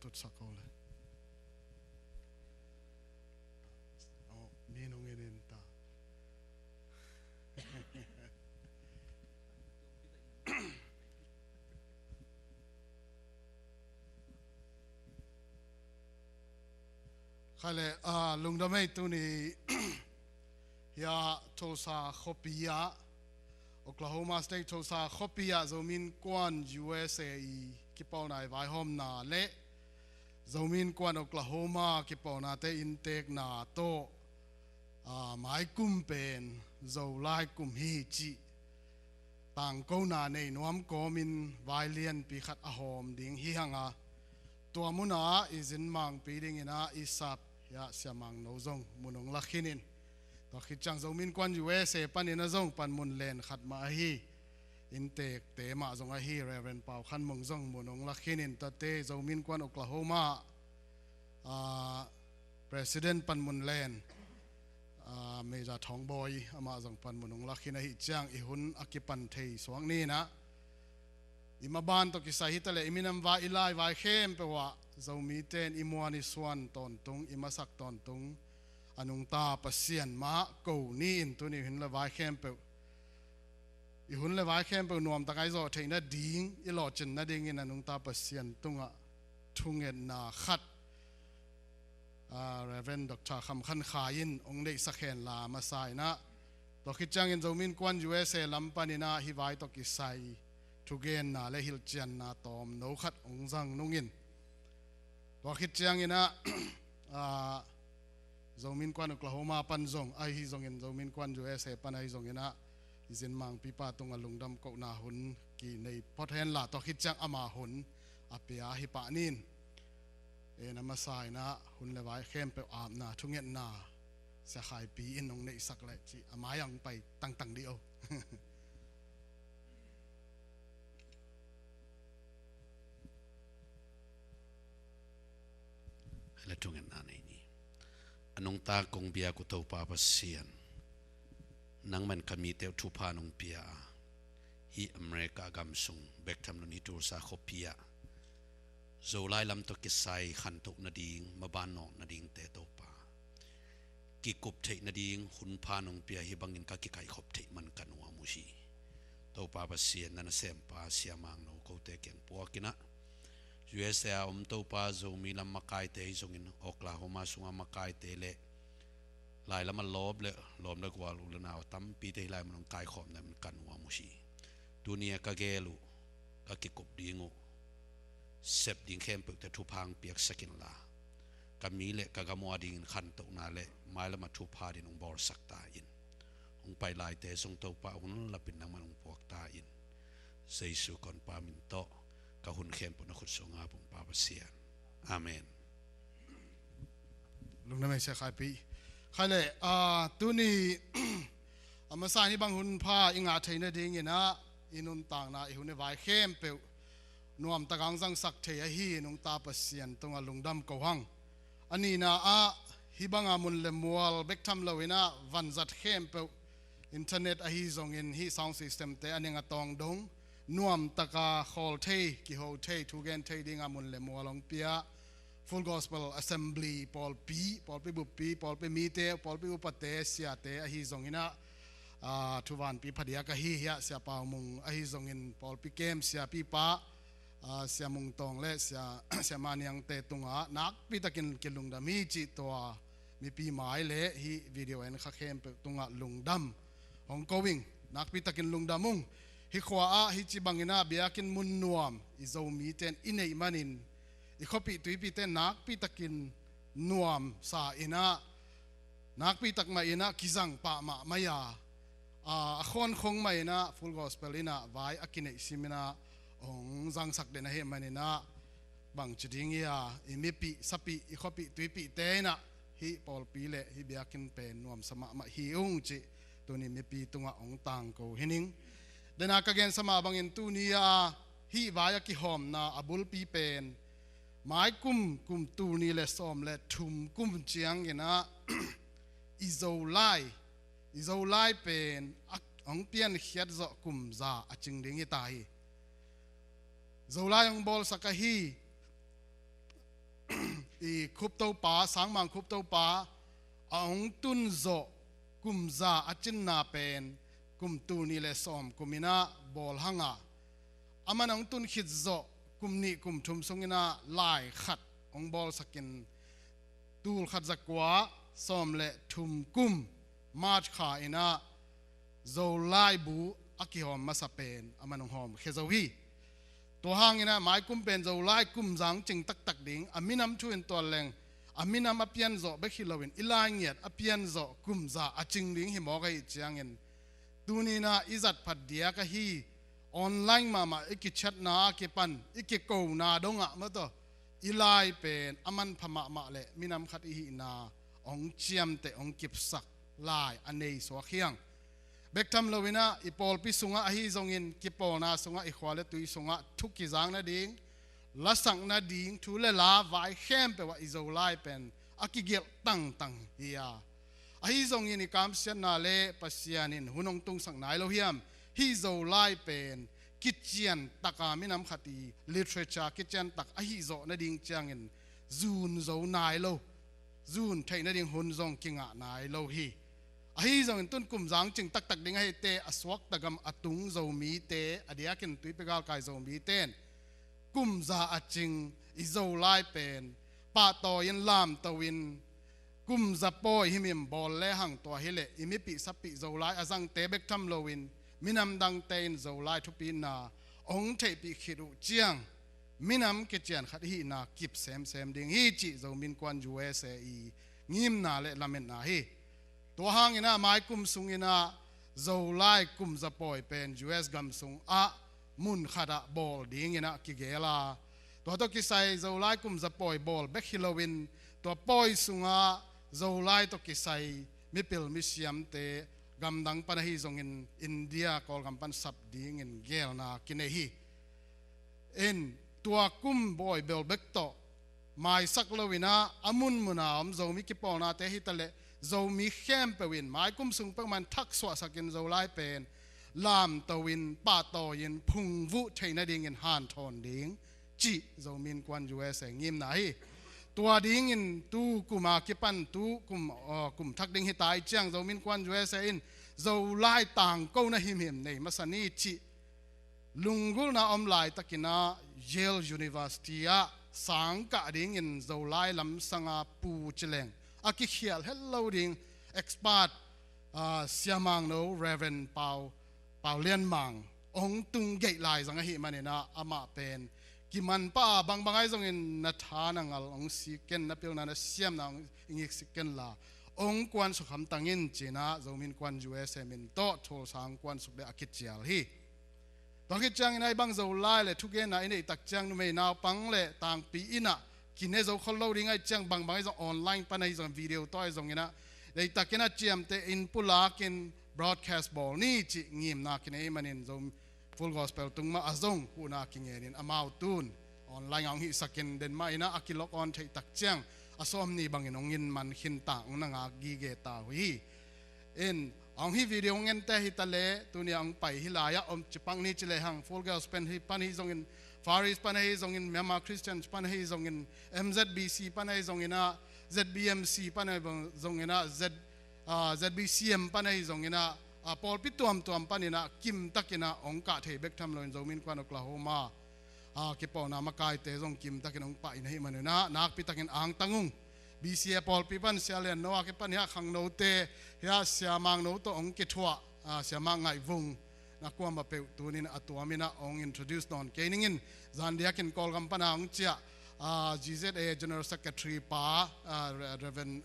ตุดสักเขาเลยเอามีนงเงินตาใครเลยลุงดำไม่ตัวนี้ยาTulsaคอปียาOklahoma State TulsaคอปียาZomi Innkuan USA กิปเอาไหนไว้ห้อมนาเละZomi Innkuan Oklahomaกิปเอานาเตอินเทกนาโตหมายกุมเป็นZolaiกุมฮีจิTaangkonaในนวมโกมินไวเลียนปีขัดอหอมดิ่งฮีหังตัวมุนาอิจินมังปีดิ่งอินาอิสับยาเสียมังโนซงมุนงลักขินินตัวขิดจังZomi Innkuan USAปันอินาซงปันมุนเลนขัดมาฮีอินเตกเตมาซงอาฮีเรเวนเปาขันมงซงมุนงลักขินินตัวเตZomi Innkuan Oklahoma President ปันมุนเลนเมจ่าทองบอยอามาจังปันมุนงลักขินหิจังอิหุนอากิปันเทยสวงนี้นะอิมาบานตกิสาหิตเลอิมินัมวาอิลายวายเข้มเปว่าZomiเตนอิมวานิสวนตอนตุงอิมาสักตอนตุงอนุงตาปัสเซียนมาเก่านี่อินตัวนี้หินเลวายเข้มเปอิหุนเลวายเข้มเปนวมตะไคร้โซเทนนัดดิ้งอิหลอดจันนัดดิ้งอินอนุงตาปัสเซียนตุงทุ่งเงินนาขัดReverend Dr. คำขันขายินองค์เด็กสักแห่งลามาใส่นะตอคิดจังอินZomi Innkuan USAลำปานินาฮิวายตอกิใส่ทุเกนนาและฮิลเจียนนาตอมโนขัดองค์จังนุงินตอคิดจังอินะZomi Innkuan OklahomaปันจงไอฮิจงอินZomi Innkuan USAปันไอจงอินะอิจินมังปีป้าตรงลุงดำเกาหนาหุนกีในพอดแทนละตอคิดจังอามาหุนอเปียฮิปานินนามาใส่นะหุ่นเลวายเข้มไปอาบนาทุ่งเงินนาเสียขายปีอินองในสักเลยจีอามายังไปตั้งเดียวและทุ่งเงินนาในนี้อนงตากงเบียกุเตาปาปัสเซียนนังมันขมีเตวทุพานงเปียฮีอเมริกากำสุงเบกทำนุนิตูสาคบเปียZolai lam to kisai khan tok na ding maban nok na ding te to pa ki kup thei na ding hun pha nong pia hi bangin ka ki kai khop thei man kanwa musi to pa ba sian na sem pa siamang no ko te keng po kina USA to pa Zomi lam makai te zongin Oklahoma sunga makai te le lai lam lob le kwa lu na tam pi te lai man kai khom na man kanwa musi dunia ka gelu ka ki kup dingoเสพดิ่งเข้มเปิดแต่ทุพังเปียกสกินลากำมีเละกะกะมัวดิ่งขันตกนาเละไม้ละมาทุพาดินองบอลสักตาอินองไปลายแต่ทรงเต้าป่าองนั้นละเป็นนางมันองพวกตาอินเสยสุก่อนปามินโตกะหุ่นเข้มปนขุดสงอาปงปาบเสียนอาเมนลุงนั่นไม่ใช่ใครปีใครเลยตัวนี้มาสายนี่บางหุ่นผ้าอิงอาไทยนั่นเองนะอินุนต่างนะอิหุ่นในวายเข้มเปนวมตะกังสังสักเทียฮีนงตาปเสียนตรงลุงดำเกาหังอันนี้นะฮิบังอามุนเลมัวลเบกทำเลวินะวันจัดเข้มเปอินเทอร์เน็ตฮีทรงอินฮีซาวด์ซิสเต็มเตอันนี้งตองดงนวมตะกาโฮลเทกิโฮเททุเกนเทดิงอามุนเลมัวลงเปีย Full Gospel Assembly ปอลปีบุปปีปอลปีมีเตปอลปีอุปเตเสียเตฮีทรงอินะทุวันปีพัดยากะฮีเฮียเสียปาวมุงฮีทรงอินปอลปีเกมเสียปีปะเสียมุงตองและเสียมานียงเตตุงนักปีตะกินกิลุงดำมีจิตตัวมีปีหมายเละฮีวิดีโอเอ็นข้าเข้มเปตุงลุงดำของโกวิงนักปีตะกินลุงดำมุงฮิขวาฮิจิบังอินาเบียกินมุนนวมอิโซมีเตนอินเอมันินอิขปีตุยปีเตนนักปีตะกินนวมสาอินานักปีตะกมาอินากิจังปะมะมายาคนคงไม่นะ Full Gospel อินะไว้อากินเอซิมินาองจังสักเดนเฮมันนะบางจุดยิ่งยาอิมิปีสปีอิขปีตุยปีเตนะฮิปอลปีเละฮิเบียกินเป็นนวมสมะมาฮิองจิตัวนี้มิปีตัวองตังโกหินิงเดนักเกณฑ์สมาบางอินตุนียาฮิวายกิหอมนาอบุลปีเป็นไม้กุมตูนีเลสอมเลทุมกุมเจียงกินะอิโซไลเป็นองเปียนเขียดจะกุมซาจึงดิ่งตายZolai yang bol sakahi คุบเต้าป่าสังมังคุบเต้าป่าองตุนโจกุมซาอาจินนาเป็นกุมตูนี่เลสอมกุมินาบอลหังอาอามันองตุนขิดโจกุมนี่กุมทุมสงินาลายขัดองบอลสกินตูลขัดจักวาสอมเลทุมกุมมาจขาอินาโซไลบูอากิหอมมาสเปนอามันองหอมเคซาวีตัวห้างอินะหมายกุมเป็นโซไลกุมจังจึงตักดิ่งอามินำช่วยตัวแรงอามินำอเปียนโจเบคิลวินอิลาเงียดอเปียนโจกุมซาอาจิงดิ่งหิมอกไอเจียงเงินตูนีนาอิจัดพัดเดียกะฮีออนไลน์มาอิกิชัดนาอิกิปันอิกิโกนาดงะมาตัวอิลายเป็นอามันพม่ามาเลมินำขัดอิหินาองเจียมเตองกิบสักลายอันนี้สวะเขียงเบกทำลวินะอิปอลพิสุงะอหิจงอินกิปอนาสุงะอิควาเลตุยสุงะทุกิจางนาดิ่งละสังนาดิ่งทุเลลาวายเข้มเปว่าอิโซไลเป็นอากิเกลตั้งเฮียอหิจงอินอิกามเสียนาเลปัสยานินหุนงตุงสังนายโลเฮียมฮิโซไลเป็นกิจเจียนตักามินำขัดีลิเทเรเจอร์กิจเจียนตักอหิโซนาดิ่งเจียงอินจูนโซนายโลจูนไทยนาดิ่งหุนจงกิงะนายโลฮีอหิจงอินตุนกุมจางจึงตักดิ่งให้เตอสวกตะกำอตุงโซมีเตอเดียกินตุยเปกาลกายโซมีเตนกุมซาอจิงอิโซไลเป็นปาตอยันลามตวินกุมซาปอยหิมิมบอลเลหังตัวฮิเลอิมิปิสับปิโซไลอาซังเตเบกทัมโลวินมินำดังเตนโซไลทุปีนาองเทปิขิรุเจียงมินำเกจียนขัดฮีนากิบเซมดิ่งฮีจิโซมินกวนยูเอสเองิมนาเลลาเมนนาฮีตัวห้างอินาไม้กุมสุงอินาโซไลกุมซาปอยเป็นยูเอสกัมสุงอะมุนขัดบอลดิ่งอินากิเกลาตัวตกิไซโซไลกุมซาปอยบอลเบกฮิโลวินตัวปอยสุงะโซไลตกิไซมิเปิลมิเซียมเตกำดังปันฮีจงอินเดียกอลกำปันสับดิ่งอินเกลนากินฮีตัวกุมบอยเบลเบกโตไม่สักเลวินะอามุนมุนาอมโซมิกิปอนาเตฮิตะเลโซมิเข้มเปวินไม่กุมสุงเปมันทักสวะสักินโซไลเป็นลามตวินป้าโตยินพุงวุเทนดิ่งอินฮันทอนดิ่งจีโซมินกวนยูเอสงิมนาฮีตัวดิ่งอินตูกุมากิปันตูกุมทักดิ่งฮิตายเจียงโซมินกวนยูเอสอินโซไลต่างกูนะหิมในมาสนีจีลุงกุลนาอมไลตะกินาเยลยูนิเวอร์ซิตี้สังกัดดิ่งอินโซไลลำสังอาปูเจเลงอากิเขียลเฮลโลดิ่งเอ็กซ์พาร์ตเสียมังโนเรเวนเปาเลียนมังองตุงเกยลายสังหิมันเนี่ยนะอามาเป็นกิมันป้าบางไอ้ตรงนี้นัทานังอลองสิเกนนับเป็นนันเสียมนังอิงสิเกนละองกวนสุขมตังอินจีน่าจงมินกวนยูเอสเอมินโตทัวสังกวนสุขเดอคิดเจียลฮีตอนคิดจังในบางโซไลเลยทุกเกนในตักจังนุ่มนาวปังเลยต่างปีอินะกินเนโซคอลโลดิ้งไอจังบางไอ้ตรงออนไลน์ปันไอ้ตรงวิดีโอต่อไอ้ตรงนี้นะเลยตักกินเจียมเตอินพุลากินbroadcast ball นี่จิงิมนักนี่มันอิน Zoom full gospel ตุงมาอาซงผู้นักงินอามาวตุนออนไลน์ang hi sakin den ma ina akilok on thei tak chang asom ni bangin ongin man khin ta ong nga gi ge ta hui in ang hi video ngen te hi tale tu ni ang pai hi la ya om chipang ni chile hang full gospel hi pan hi zongin faris pan hi zongin Myanmar Christian pan hi zongin MZBC pan hi zongina ZBMC pan hi zongina ZBCM panai zongina Paul pituam panina kim takina ongka the bek tham loin zomin kwan Oklahoma ki pona makai te zong kim takin ong pa in hi manina nak pitakin ang tangung BCA Paul pipan sialen no ke pan ya khang no te ya siamang no to ong ki thua siamang ngai vung na kwam ba pe tunin atuamina ong introduce non keningin zandiakin kol kampana ong chia GZA General Secretary pa Reverend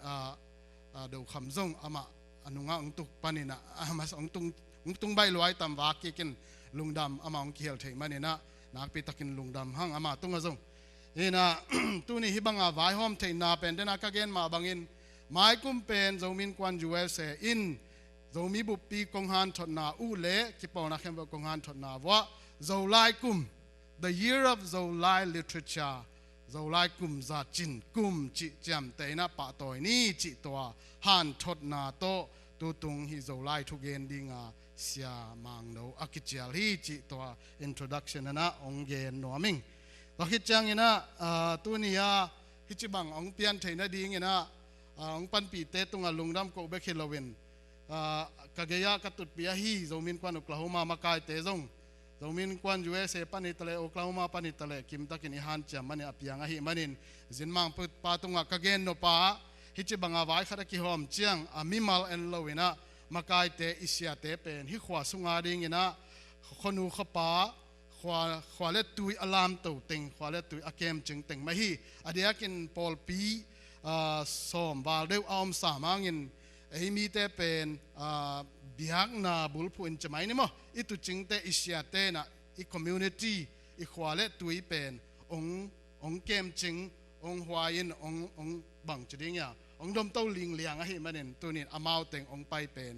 do khamzong ama anunga ongtuk panina mas ongtung bai loi tam wa ki kin lungdam ama ong khial thei manina nak pi takin lungdam hang ama tunga zong ina tuni hibanga vai hom thei na pen dena ka gen ma bangin mai kum pen zomin kwan USA in zomi bu pi kong han thot na u le ki pona khem ba kong han thot na wa zolai kum the year of Zolai literature Zolai kum za chin kum chi jam te na pa toy ni chi toa han thot na to tu tung hi Zolai thu gen dinga sia mang no akichial hi chi toa introduction na ong gen no ming to hit chang ina tu ni ya ฮิจิบังองเปียนเทนดีงี้นะองปันปีเตตุงลุงดำโกเบคิลวินกะเกียกตุดเปียฮีโซมินกวนโอคลาโฮมามาไกเตซงโซมินกวนยูเอสเอปันิตเลโอคลาโฮมาปันิตเลกิมตะกินฮันจามันอเปียงหิมันินจินมังปุตปาตุงกะเกนโนปาฮิจิบังอาวายขะกิฮอมเจียงอามิมัลเอ็นโลวินะมาไกเตอิเซียเตเป็นฮิขวาสุงาดิงินะคนนูขปาขวาเลตุยอลามตูติงขวาเลตุยอาเกมจึงติงมาฮีอเดียกินปอลปีสอมบาลเดวออมสามังินไอมีเตเป็นบิฮักนาบุลพูอินจะไม่นี่มั้งอิตุจึงเตอิเซียเตนะอีคอมมูนิตี้อีขวาเลตุยเป็นองเกมจึงองหวายินองบังจะดิ้งยาองดมเต้าลิงเลียงอะฮิมันนี่ตัวนี้อามาวเต็งองไปเป็น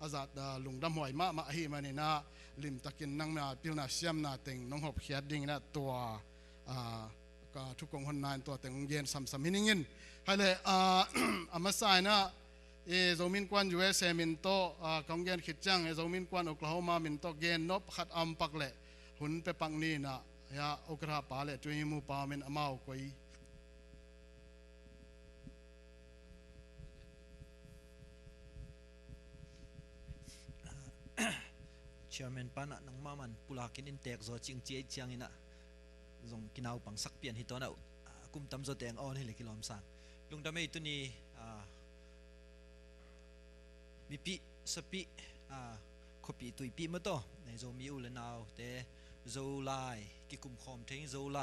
อาจารย์ลุงดำหอยมาฮิมันนี่นะลิมตะกินนั่งมาพิลนาเซียมนาเต็งน้องหอบเขียดดิ้งนะตัวก็ทุกคนคนนั้นตัวเต็งเย็นซ้ำๆหิ้งเงินให้เลยอามาใส่นะโซมินกวนยูเอสเอมินโตกองเย็นขิดจังโซมินกวนโอคลาโฮมามินโตเกนนบขัดอัมปักเละหุ่นไปปังนี่นะยาโอกราปาเละจุยมูปามินอามาวกวยเชื่อมันปานะนังมามันปุลากินอินเตกโซจิงเจียจียงอินะซงกินเอาปังสักเปลี่ยนฮิตตัวน่ะกุมตำโซแตงออนให้เลยกิลอมสังลุงดำไม่ตัวนี้มีปีสปีขบีตุยปีมาต่อในโซมีอุลนาวแต่โซไลกิกุมคอมเทงโซไล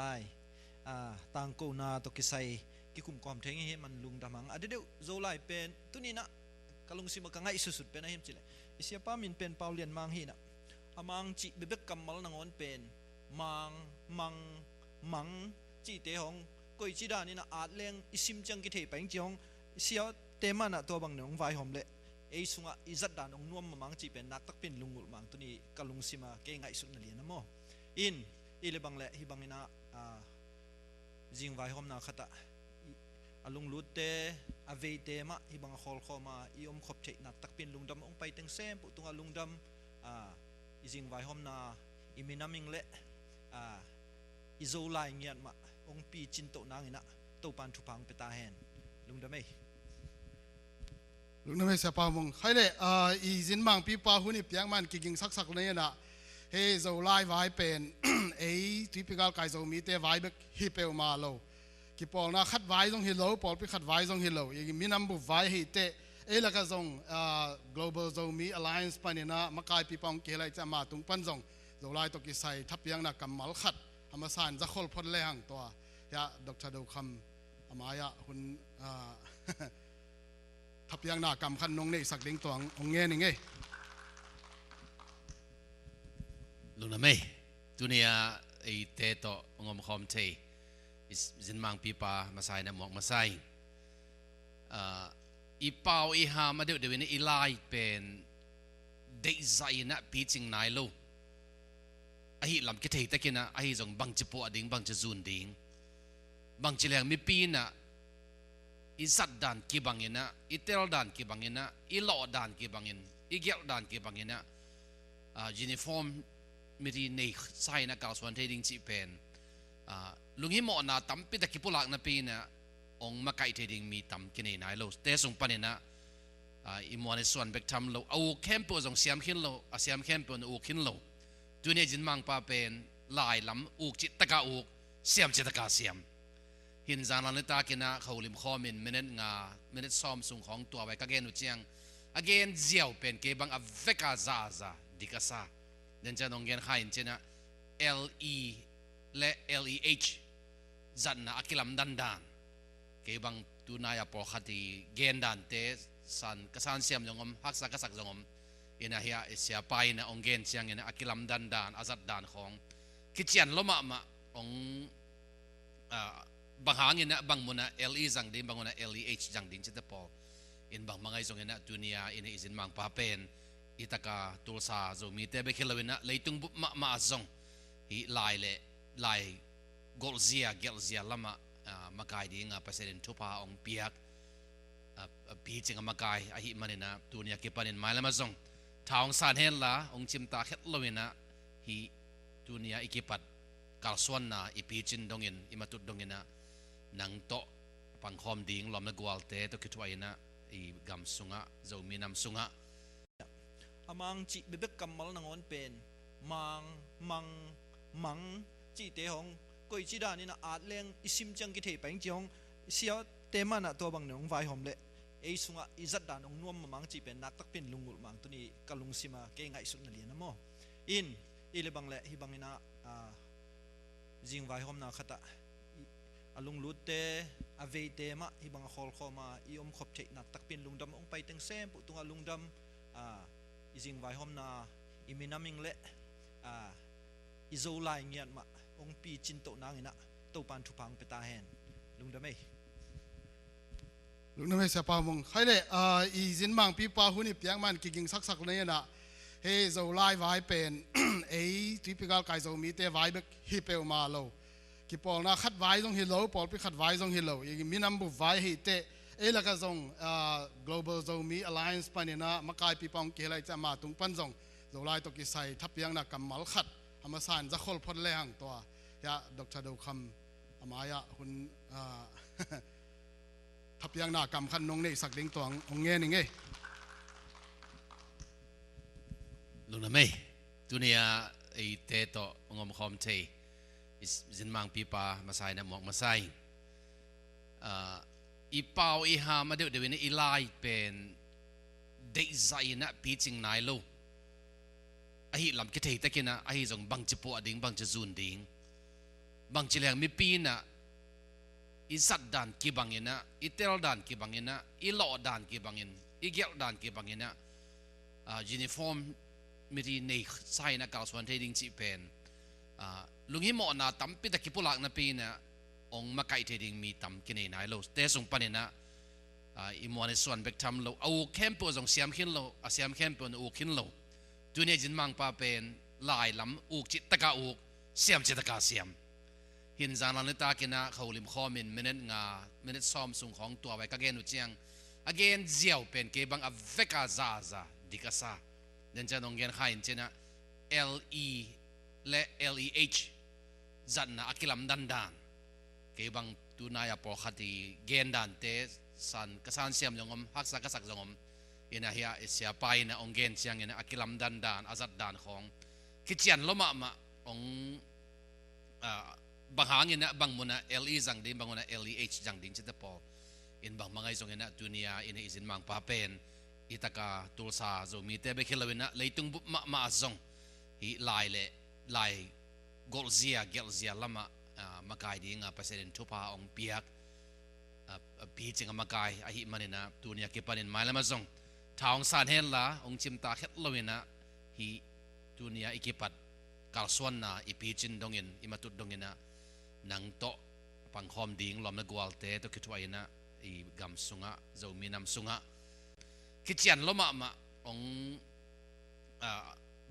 ต่างโกนาตกิไซกิกุมคอมเทงให้มันลุงดำมังเดี๋ยวโซไลเป็นตัวนี้นะกะลุงสิมกังไงสุดๆเป็นอะไรเห็นจิเลยอิเสียป้ามินเป็นเปาเลียนมังฮีนะมังจีเบบกกำมัลนางอนเป็นมังจีเตหงกุยจีดานี่นะอาจเลี้ยงอิซิมจังกิเทไปจงเสียเตมันนะตัวบางหนึ่งไฟหอมเละไอสุงะอิจัดดานองนวมมังจีเป็นนักตักเป็นลุงกุลมังตัวนี้กะลุงสิมาเก่งไงสุดนั่นเลียนะโมอิเลบังเละฮิบังนี่นะจิงไฟหอมนะขตะลุงลุดเตอเวเตมะฮิบังขอลขอมาอิอมขบเทนักตักเป็นลุงดำองไปเต็งเซมปุตุงลุงดำจิงไวหอมนาอิมินามิงเละอิโซไลเงียนมาองปีจินโตนางอินะโตปันทุพังเปตาแฮนลุงดำไม่เสียปามงใครเลยอีจินบางปีปาหุนิเปียงมันกิ่งสักเลยนะเฮโซไลไว้เป็นไอทิพิกาลไกโซมีเตไว้เบกฮิเปลมาโลกิปอลนะขัดไว้ตรงฮิโลปอลไปขัดไว้ตรงฮิโลอีมินัมบุไว้ฮิเตแล้วก็ส่ง global Zomi alliance ปนินะมาไกลปีปองเกลัยจะมาตุงปันส่งโซไลตกิไซทับยังนักกำมัลขัดอามาสานจะขลพลแรงตัวยาดร.ดูคำอามายะคุณทับยังนักกำขันนงในสักดิ้งตัวองเงี้ยนี่ไงลุงนะไม่ตัวนี้ไอเตโตงอมคอมเทจินมังปีปามาใส่นะหมวกมาใส่อีเปาอีหามาเดี๋ยวนี้อีไลเป็นเด็กใจนะปีจิงนายลูไอ้ลำกิเทตะกินะไอ้จงบังจิปวดดิ้งบังจิจูนดิ้งบังจิแรงมีปีนะอีสัตดานกีบังเงินนะอีเทลดานกีบังเงินนะอีหล่อดานกีบังเงินอีเกลดานกีบังเงินนะยูนิฟอร์มมีที่ในใส่นะกาวสวนเทดิ้งจีเป็นลุงฮิโมนะตั้มปีตะกิปุลักนะปีนะองมาไกเทดิงมีตำกินนายโลเตส่งปันนะอิมวันส่วนเบกทำโลเอาเข้มปูส่งเสียมขึ้นโลเสียมเข้มปูอูขึ้นโลตัวนี้จินมังปาเป็นลายลำอูจิตตะกาอูเสียมจิตตะกาเสียมหินจานลันตากินะเขาลิมข้อมินเมเนตงาเมเนตซ้อมส่งของตัวไปก็เกณฑ์อุเจียงเกณฑ์เจียวเป็นเกบังอเวกาซาดิกาซาเดินจะนองเกณฑ์ให้เจนะ LE และ LEH จันนะอักิลัมดันดานเก็บังตูนายาปอขัดที่เกณฑ์ดันเตสันกษันเสียมจงอมฮักษากษักจงอมอินะเฮียเสียไปนะองเกณฑ์เชียงอินะอักิลัมดันดานอาซัดดานของคิดเชียนล้มมาองบางหางอินะบางมุนะ LE จังดินบางมุนะ LEH จังดินจิตตปออินบางมังไงจงอินะตุนียอินะอิสินมังปาเป็นอิตากาตุลซาโซมีเตเบคิลวินะเลยตุงบุมาจงฮิลายเล่ลายกอลเซียลมามาไกดีงาประเสริฐทุพาองเปียกปีจิงมาไกอาหิมันนะตัวนี้เก็บปนินไม้แล้วมาส่งท้าวสานเฮลละองจิมตาเฮ็ดลวินะฮีตัวนี้อิกิปัดกาลส่วนนะอีปีจินดงอินอิมาตุดดงอินะนังโต ปังคอมดิ้งลอมละกวาลเตตัวคิดว่าอินะอีกัมสุงะZomiนำสุงะamang chi bebek kamal nangon pen mang chi te hong koi chi da ni na at leng isim chang ki the pang jong sia te man na to bang nong vai hom le ei sunga izat da nong nuam mang chi pen nak tak pin lungul mang tu ni kalung sima ke ngai sut na lian mo in ile bang le hi bang ina jing vai hom na khata alung lut te ave te ma hi bang khol khoma i khop the nak tak pin lungdam ong pai teng sem pu tunga lungdam izing vai hom na iminaming le Zolai ngiat ma ong pi chin to nang ina to pan thu pang peta hen lungdamei sapa mong khai le izin mang pi pa huni piang man kiging sak le na he Zolai vai pen ei typical kai Zomi te vai bek hi pe ma lo ki pol na khat vai jong hi lo pol pi khat vai jong hi lo i minam bu vai hi te e la ka jong global Zomi alliance panina makai pi pong ke lai cha ma tung pan jong Zolai to ki sai thap yang na kamal khat amasan za khol phot le hang to ya Dr. do kham amaya hun thap yang na kam khan nong nei sak ding tong ong nge ni nge luna mai dunia ei te to ngom khom te zin mang pi pa masai na mok masai i pau i ha ma de ni i lai pen de zai na pi ching nai lo a hi lam ke thei takina a hi jong bang chi po ading bang chi zun ding bang chi leng mi pi na i sat dan ki bangina i tel dan ki bangina i lo dan ki bangin i gel dan ki bangina uniform mi ri nei sai na kal swan thei ding chi pen lungi mo na tam pi ta ki pulak na pi na ong makai thei ding mi tam ki nei nai lo te sung panina i mo ne swan bek tham lo au campo jong siam khin lo a siam campo no u khin lo dunia jin mang pa pen lai lam uk chit taka uk siam chit taka siam hin zan lan ta kina kholim khomin minute som sung khong tua vai ka gen u chiang again ziaw pen ke bang aveka za dikasa den chan ong gen khain chena LEH zan na akilam dandan ke bang tunaya por khati gen dan te san kasan siam jongom haksa kasak jongom ina hiya isya pai na onggen siang ina akilam dan azat dan khong kichian loma ma ong banghang ina bangmuna LE jang din banguna LEH jang din chita pol in bang mangai jong ina dunia ina izin mang pa pen itaka Tulsa Zomi te be khilawina leitung bu ma zong hi lai golzia gelzia lama makai dinga president thupa ong piak pi chinga makai a hi manina dunia ke panin mailama zong Taong san hen la ong chim ta khet lowina hi dunia ikipat kalswan na ipichin dongin imatut dongina nang to pangkhom ding lom na gwal te to kitwa ina i gam sunga Zomi nam sunga kichian loma ma ong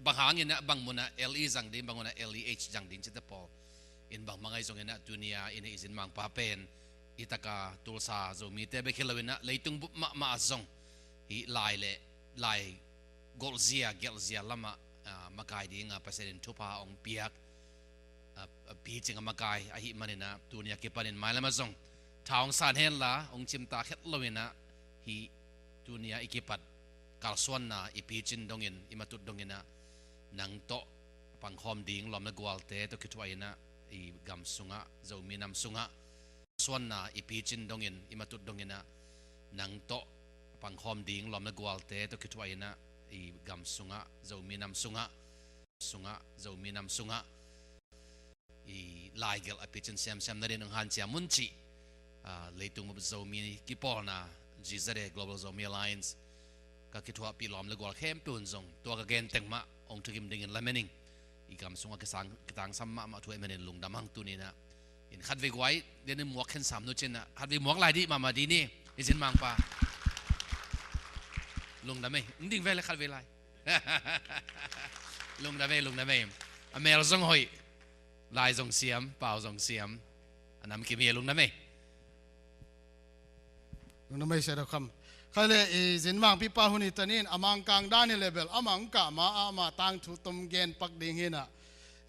banghang ina bangmuna LE jang din banguna LEH jang din chita pol in bang mangai jong ina dunia ina izin mang pa pen itaka Tulsa Zomi te be khilawina leitung bu ma zong hi lai golzia gelzia lama makai dinga president thupa ong piak pi chinga makai a hi manina dunia ke panin mailama zong Taong san hen la ong chim ta khet lowina hi dunia ikipat kalswan na ipichin dongin imatut dongina nang to pangkhom ding lom na gwal te to kitwa ina i gam sunga Zomi nam sunga swan na ipichin dongin imatut dongina nang to pangkhom ding lom na gwal te to kitwa ina i gam sunga Zomi nam sunga Zomi nam sunga i lai gel apichin sem na rin ang han chia munchi leitung mo Zomi ki pol na jizare global Zomi alliance ka kitwa pi lom la gwal khem pun zong to ka gen tengma ong thugim ding in lamening i gam sunga kitang samma ma thuai menen lung damang tunina in khatwe gwai den muak khen sam no chena khatwe muak lai di mama di ni izin mang pa lung da mai ding ve la khatwe lai lung da mai amel zong hoi lai zong siam pao zong siam anam ki mi lung da mai se da kham khale izin mang pi pa huni tanin amang kang dani level amang ka ma ama tang thu tum gen pak ding hina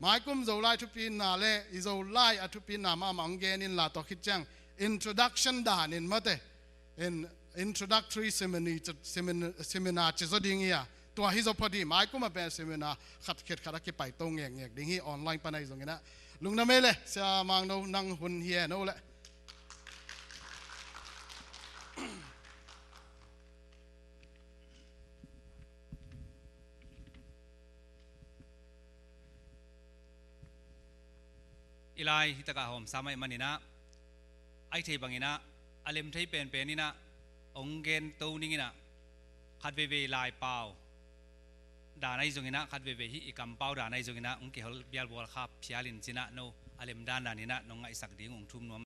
หมายกุมโซไลทุปีนาเล่โซไลอทุปีนามามังเกนินลาตอคิดจัง introduction ด่านินมาเต introductory seminar จะสดิ้งเฮียตัวฮิโซพอดีหมายกุมมาเป็น seminar ขัดเข็ดขัดกิไปตรงเงี้ยดิ้งฮีออนไลน์ปนไหนตรงนี้นะลุงน้ำเมเลยเสียมังโนนังหุ่นเฮียโน่แหละอีไลฮิตกะหอมสามัยมันนี่นะไอเทบังนี่นะอเลมไทยเป็นนี่นะองเกนตูนี่นะขัดเวเวลายเปล่าด่าในจงนี่นะขัดเวเวฮิอีกำเปล่าด่าในจงนี่นะองเกลเบียลบัวครับเพียลินจินะโนอเลมด้านนี่นะน้องไอสักดิ้งองทุ่มนวม